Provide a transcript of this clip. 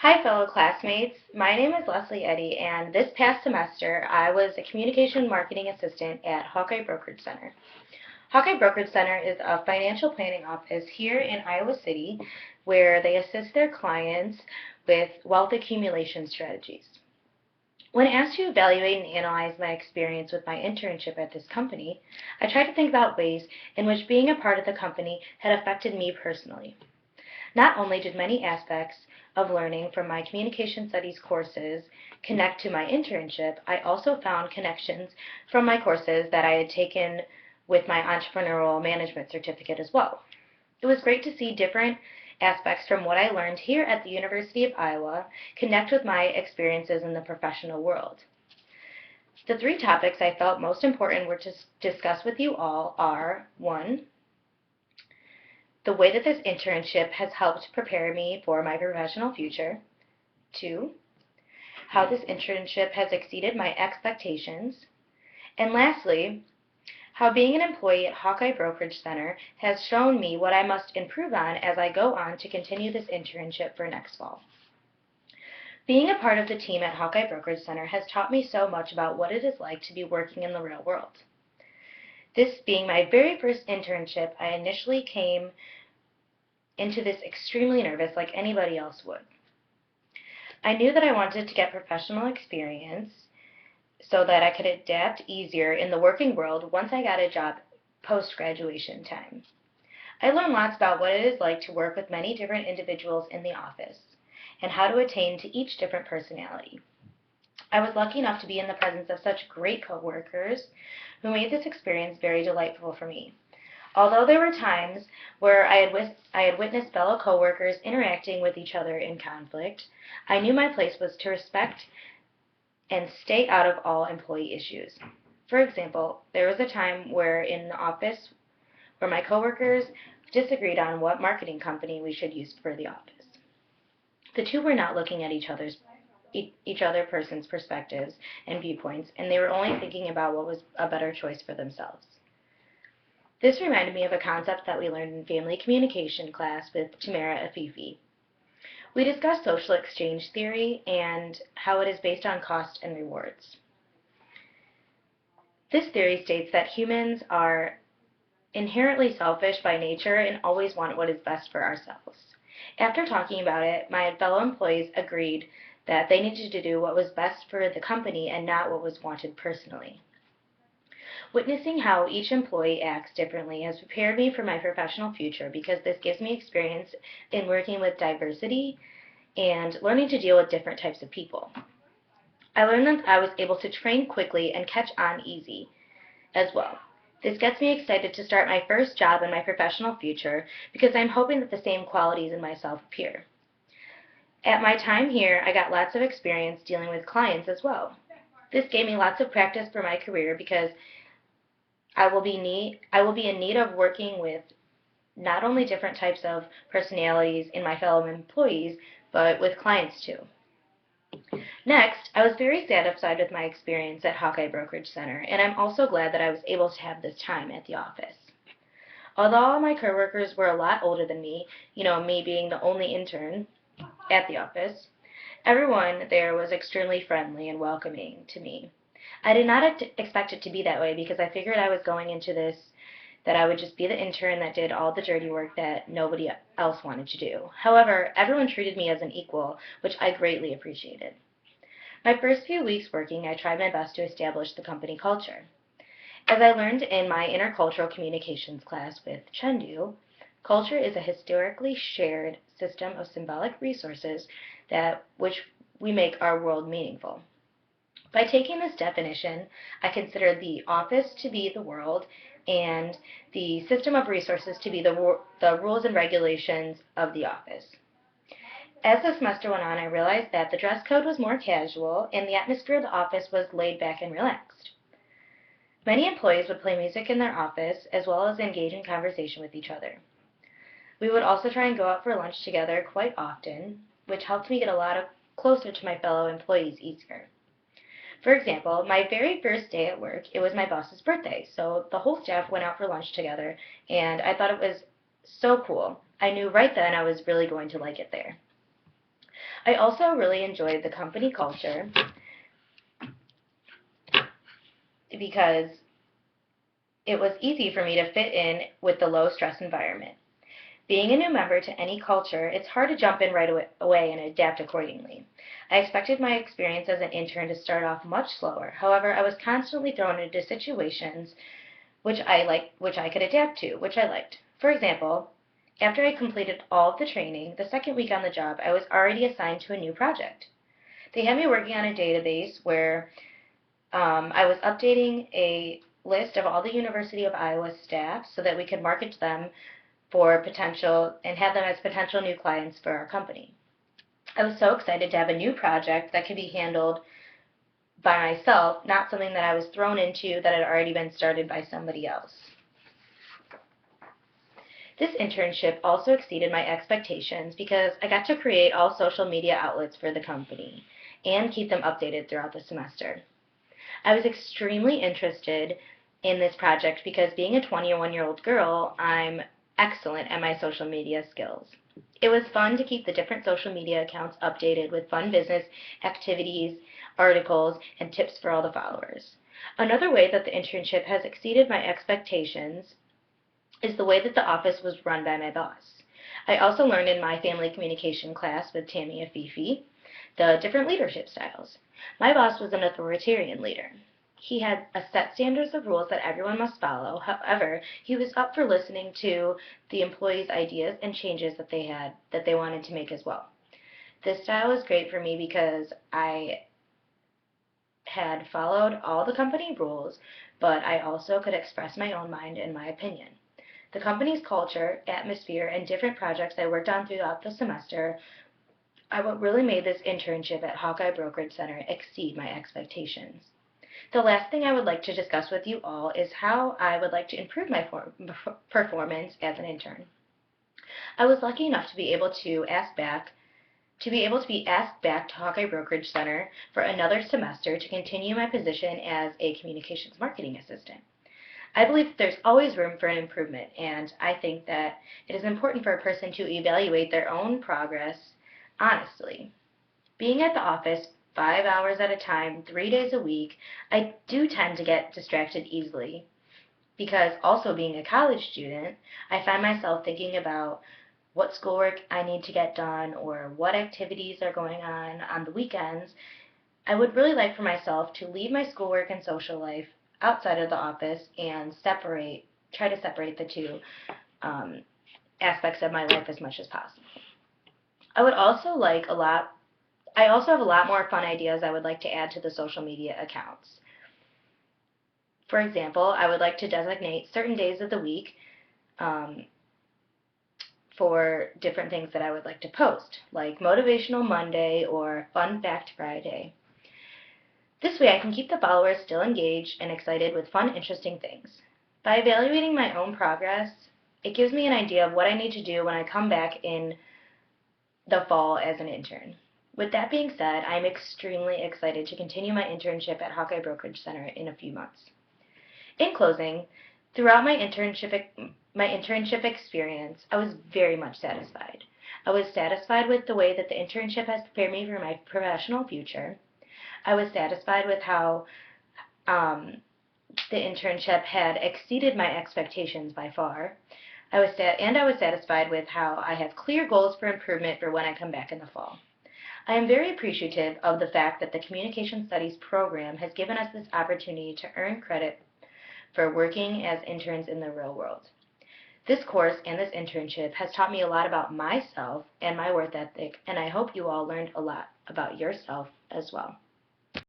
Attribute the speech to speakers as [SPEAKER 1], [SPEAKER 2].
[SPEAKER 1] Hi, fellow classmates. My name is Leslie Eddy, and this past semester I was a communication marketing assistant at Hawkeye Brokerage Center. Hawkeye Brokerage Center is a financial planning office here in Iowa City where they assist their clients with wealth accumulation strategies. When asked to evaluate and analyze my experience with my internship at this company, I tried to think about ways in which being a part of the company had affected me personally. Not only did many aspects of learning from my communication studies courses connect to my internship, I also found connections from my courses that I had taken with my entrepreneurial management certificate as well. It was great to see different aspects from what I learned here at the University of Iowa connect with my experiences in the professional world. The three topics I felt most important were to discuss with you all are: 1, the way that this internship has helped prepare me for my professional future; 2, how this internship has exceeded my expectations; and lastly, how being an employee at Hawkeye Brokerage Center has shown me what I must improve on as I go on to continue this internship for next fall. Being a part of the team at Hawkeye Brokerage Center has taught me so much about what it is like to be working in the real world. This being my very first internship, I initially came into this extremely nervous like anybody else would. I knew that I wanted to get professional experience so that I could adapt easier in the working world once I got a job post-graduation time. I learned lots about what it is like to work with many different individuals in the office and how to attain to each different personality. I was lucky enough to be in the presence of such great coworkers who made this experience very delightful for me. Although there were times where I had witnessed fellow coworkers interacting with each other in conflict, I knew my place was to respect and stay out of all employee issues. For example, there was a time where in the office where my coworkers disagreed on what marketing company we should use for the office. The two were not looking at each other person's perspectives and viewpoints, and they were only thinking about what was a better choice for themselves. This reminded me of a concept that we learned in family communication class with Tamara Afifi. We discussed social exchange theory and how it is based on cost and rewards. This theory states that humans are inherently selfish by nature and always want what is best for ourselves. After talking about it, my fellow employees agreed that they needed to do what was best for the company and not what was wanted personally. Witnessing how each employee acts differently has prepared me for my professional future because this gives me experience in working with diversity and learning to deal with different types of people. I learned that I was able to train quickly and catch on easy as well. This gets me excited to start my first job in my professional future because I'm hoping that the same qualities in myself appear. At my time here, I got lots of experience dealing with clients as well. This gave me lots of practice for my career because I will be in need of working with not only different types of personalities in my fellow employees, but with clients too. Next, I was very satisfied with my experience at Hawkeye Brokerage Center, and I'm also glad that I was able to have this time at the office. Although all my coworkers were a lot older than me, me being the only intern at the office, everyone there was extremely friendly and welcoming to me. I did not expect it to be that way because I figured I was going into this that I would just be the intern that did all the dirty work that nobody else wanted to do. However, everyone treated me as an equal, which I greatly appreciated. My first few weeks working, I tried my best to establish the company culture. As I learned in my intercultural communications class with Chendu, culture is a historically shared system of symbolic resources which we make our world meaningful. By taking this definition, I consider the office to be the world and the system of resources to be the rules and regulations of the office. As the semester went on, I realized that the dress code was more casual and the atmosphere of the office was laid back and relaxed. Many employees would play music in their office as well as engage in conversation with each other. We would also try and go out for lunch together quite often, which helped me get closer to my fellow employees easier. For example, my very first day at work, it was my boss's birthday, so the whole staff went out for lunch together, and I thought it was so cool. I knew right then I was really going to like it there. I also really enjoyed the company culture because it was easy for me to fit in with the low stress environment. Being a new member to any culture, it's hard to jump in right away and adapt accordingly. I expected my experience as an intern to start off much slower. However, I was constantly thrown into situations which I could adapt to, which I liked. For example, after I completed all of the training, the second week on the job, I was already assigned to a new project. They had me working on a database where I was updating a list of all the University of Iowa staff so that we could market to them for potential and have them as potential new clients for our company. I was so excited to have a new project that could be handled by myself, not something that I was thrown into that had already been started by somebody else. This internship also exceeded my expectations because I got to create all social media outlets for the company and keep them updated throughout the semester. I was extremely interested in this project because being a 21-year-old girl, I'm excellent at my social media skills. It was fun to keep the different social media accounts updated with fun business activities, articles, and tips for all the followers. Another way that the internship has exceeded my expectations is the way that the office was run by my boss. I also learned in my family communication class with Tammy Afifi the different leadership styles. My boss was an authoritarian leader. He had a set standards of rules that everyone must follow. However, he was up for listening to the employees' ideas and changes that they wanted to make as well. This style was great for me because I had followed all the company rules, but I also could express my own mind and my opinion. The company's culture, atmosphere, and different projects I worked on throughout the semester are what really made this internship at Hawkeye Brokerage Center exceed my expectations. The last thing I would like to discuss with you all is how I would like to improve my performance as an intern. I was lucky enough to be able to be asked back to Hawkeye Brokerage Center for another semester to continue my position as a communications marketing assistant. I believe that there's always room for an improvement, and I think that it is important for a person to evaluate their own progress honestly. Being at the office 5 hours at a time, 3 days a week, I do tend to get distracted easily because also being a college student, I find myself thinking about what schoolwork I need to get done or what activities are going on the weekends. I would really like for myself to leave my schoolwork and social life outside of the office and try to separate the two aspects of my life as much as possible. I would also I also have a lot more fun ideas I would like to add to the social media accounts. For example, I would like to designate certain days of the week for different things that I would like to post, like Motivational Monday or Fun Fact Friday. This way I can keep the followers still engaged and excited with fun, interesting things. By evaluating my own progress, it gives me an idea of what I need to do when I come back in the fall as an intern. With that being said, I'm extremely excited to continue my internship at Hawkeye Brokerage Center in a few months. In closing, throughout my internship experience, I was very much satisfied. I was satisfied with the way that the internship has prepared me for my professional future. I was satisfied with how the internship had exceeded my expectations by far. I was satisfied with how I have clear goals for improvement for when I come back in the fall. I am very appreciative of the fact that the Communication Studies program has given us this opportunity to earn credit for working as interns in the real world. This course and this internship has taught me a lot about myself and my work ethic, and I hope you all learned a lot about yourself as well.